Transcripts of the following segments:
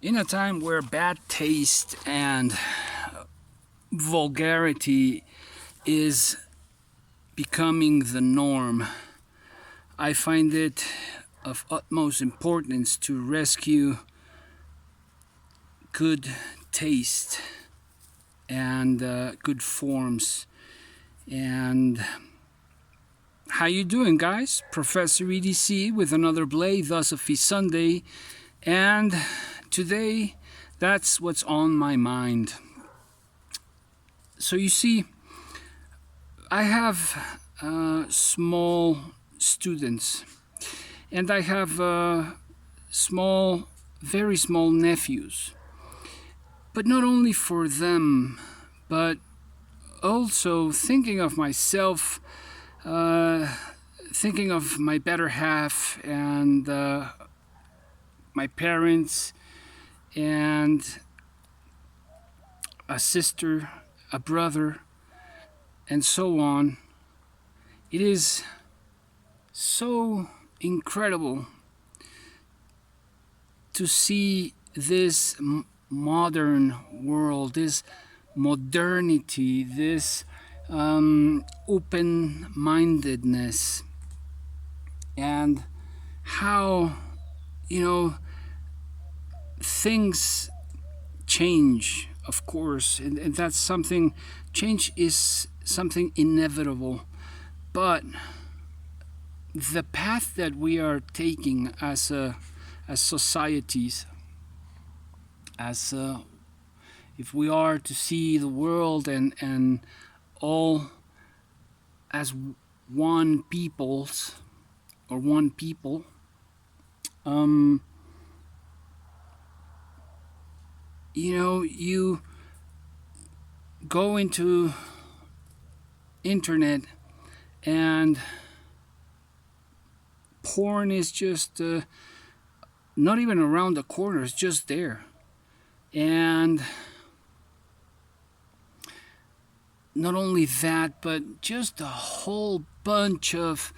In a time where bad taste and vulgarity is becoming the norm, I find it of utmost importance to rescue good taste and good forms. And how you doing, guys? Professor EDC with another Blade-Osophy Sunday, and today that's what's on my mind. So you see, I have small students, and I have small, very small nephews. But not only for them, but also thinking of myself, thinking of my better half and my parents and a sister, a brother, and so on. It is so incredible to see this modern world, this modernity, this open-mindedness, and how, things change, of course, and that's something. Change is something inevitable, but the path that we are taking as societies, as if we are to see the world and all as one peoples or one people, you go into internet and porn is just not even around the corner, it's just there. And not only that, but just a whole bunch of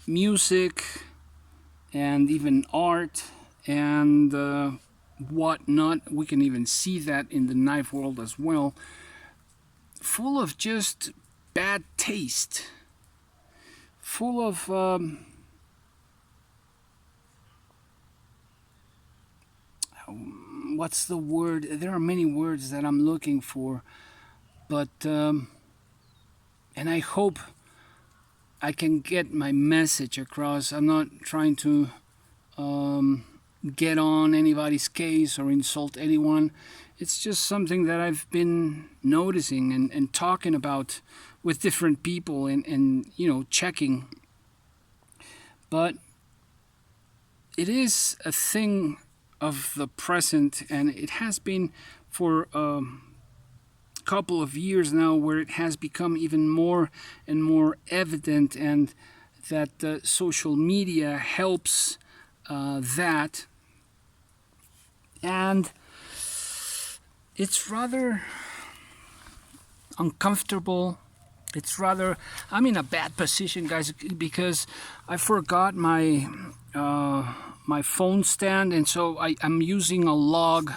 music and even art and whatnot. We can even see that in the knife world as well, full of just bad taste, full of what's the word? There are many words that I'm looking for, but and I hope I can get my message across. I'm not trying to get on anybody's case or insult anyone. It's just something that I've been noticing and talking about with different people and checking. But it is a thing of the present, and it has been for a couple of years now, where it has become even more and more evident, and that social media helps that. And it's rather uncomfortable. I'm in a bad position, guys, because I forgot my my phone stand, and so I'm using a log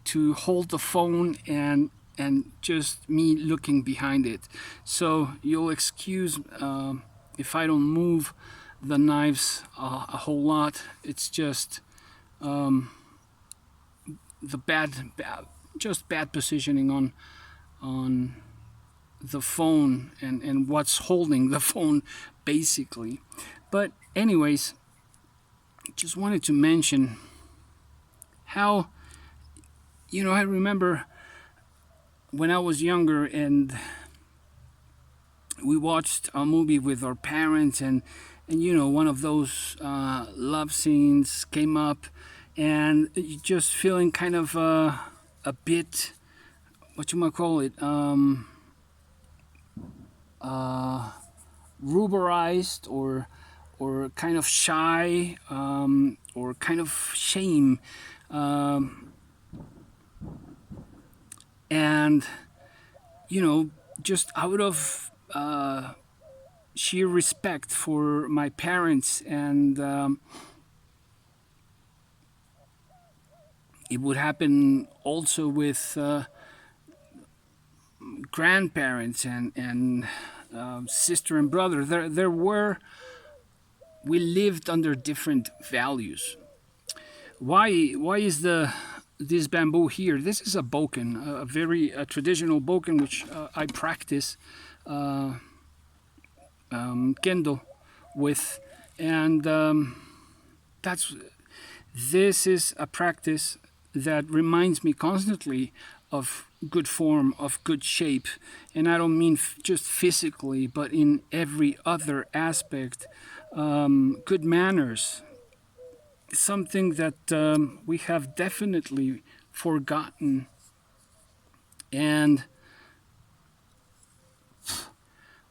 to hold the phone and just me looking behind it. So you'll excuse if I don't move the knives a whole lot. It's just the just bad positioning on the phone and what's holding the phone, basically. But anyways, just wanted to mention how, I remember when I was younger and we watched a movie with our parents, and one of those love scenes came up, and just feeling kind of a bit, what you might call it, ruborized, or kind of shy, or kind of shame, and just out of sheer respect for my parents, and it would happen also with grandparents and sister and brother. There were we lived under different values. Why is this bamboo here? This is a boken, a very traditional boken which I practice kendo with, and that's this is a practice that reminds me constantly of good form, of good shape, and I don't mean just physically, but in every other aspect. Good manners, something that we have definitely forgotten, and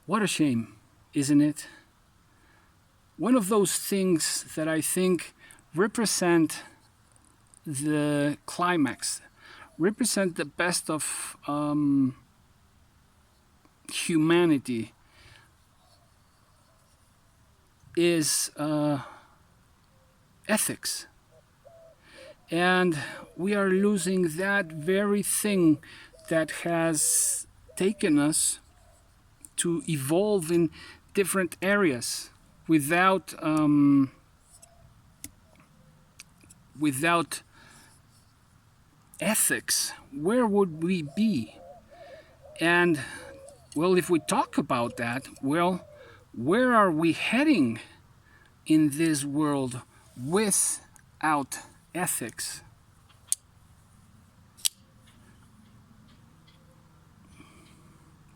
what a shame, isn't it? One of those things that I think represent the climax, represent the best of humanity, is ethics. And we are losing that very thing that has taken us to evolve in different areas without ethics. Where would we be? And well, if we talk about that, well, where are we heading in this world without ethics?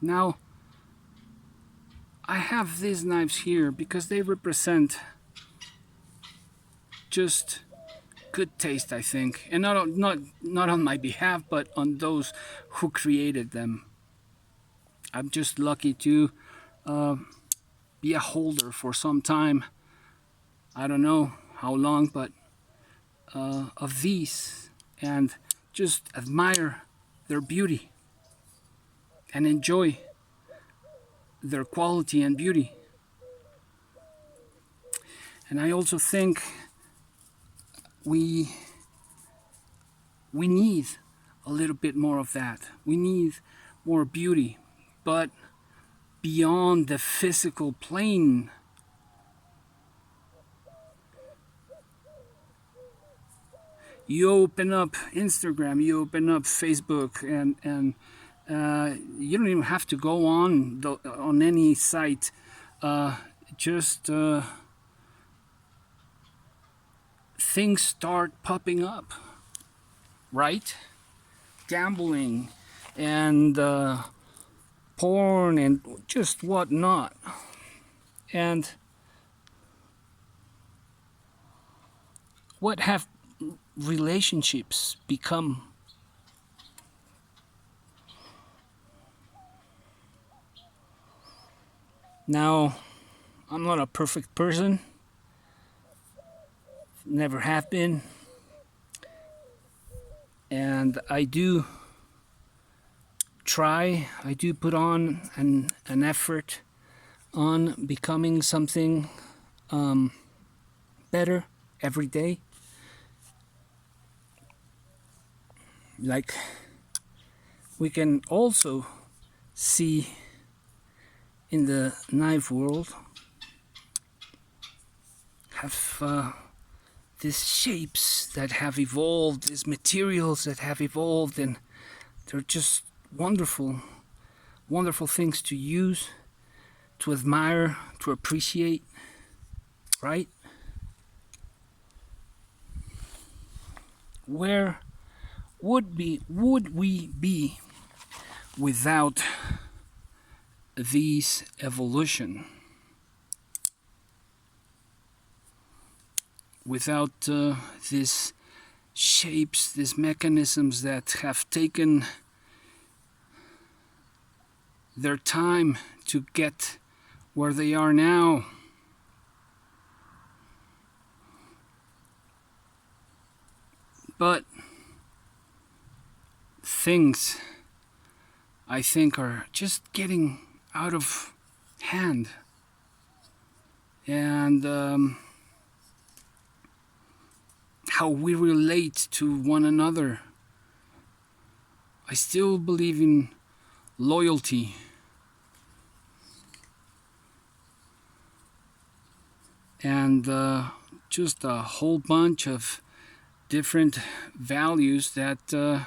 Now, I have these knives here because they represent just good taste, I think, and not on my behalf, but on those who created them. I'm just lucky to be a holder for some time. I don't know how long, but of these, and just admire their beauty and enjoy their quality and beauty. And I also think we need a little bit more of that. We need more beauty, but beyond the physical plane. You open up Instagram, you open up Facebook, and you don't even have to go on any site. Just things start popping up, right? Gambling and porn and just whatnot. And what have relationships become? Now, I'm not a perfect person, never have been, and I do put on an effort on becoming something better every day. Like we can also see in the knife world, have these shapes that have evolved, these materials that have evolved, and they're just wonderful, wonderful things to use, to admire, to appreciate, right? Where would we be without these evolution? Without these shapes, these mechanisms that have taken their time to get where they are now. But things, I think, are just getting out of hand. and how we relate to one another. I still believe in loyalty. And just a whole bunch of different values that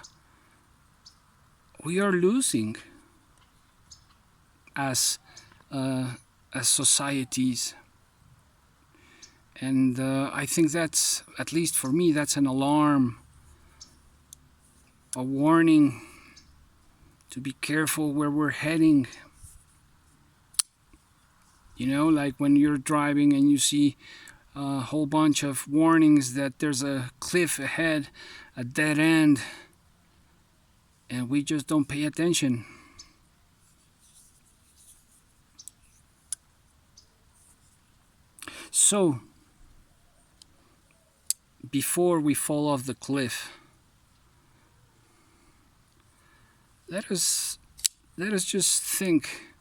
we are losing as societies. And I think that's, at least for me, that's an alarm, a warning to be careful where we're heading. You know, like when you're driving and you see a whole bunch of warnings that there's a cliff ahead, a dead end, and we just don't pay attention. So, before we fall off the cliff, let us just think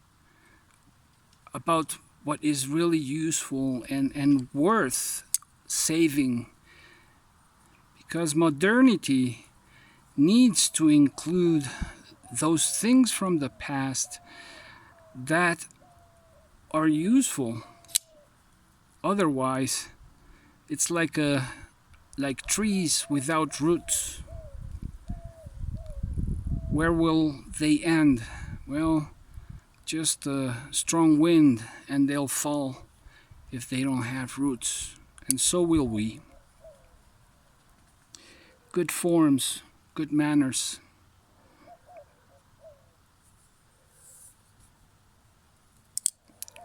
about what is really useful and worth saving, because modernity needs to include those things from the past that are useful. Otherwise, it's like trees without roots. Where will they end? Well, just a strong wind and they'll fall if they don't have roots. And so will we. Good forms, good manners.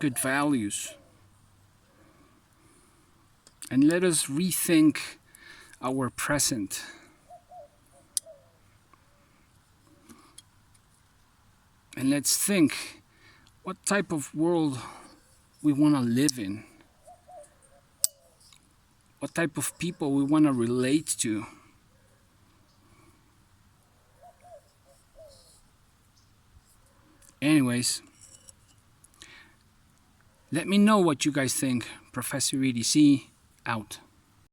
Good values. And let us rethink our present. And let's think what type of world we want to live in. What type of people we want to relate to. Anyways, let me know what you guys think. Professor EDC out.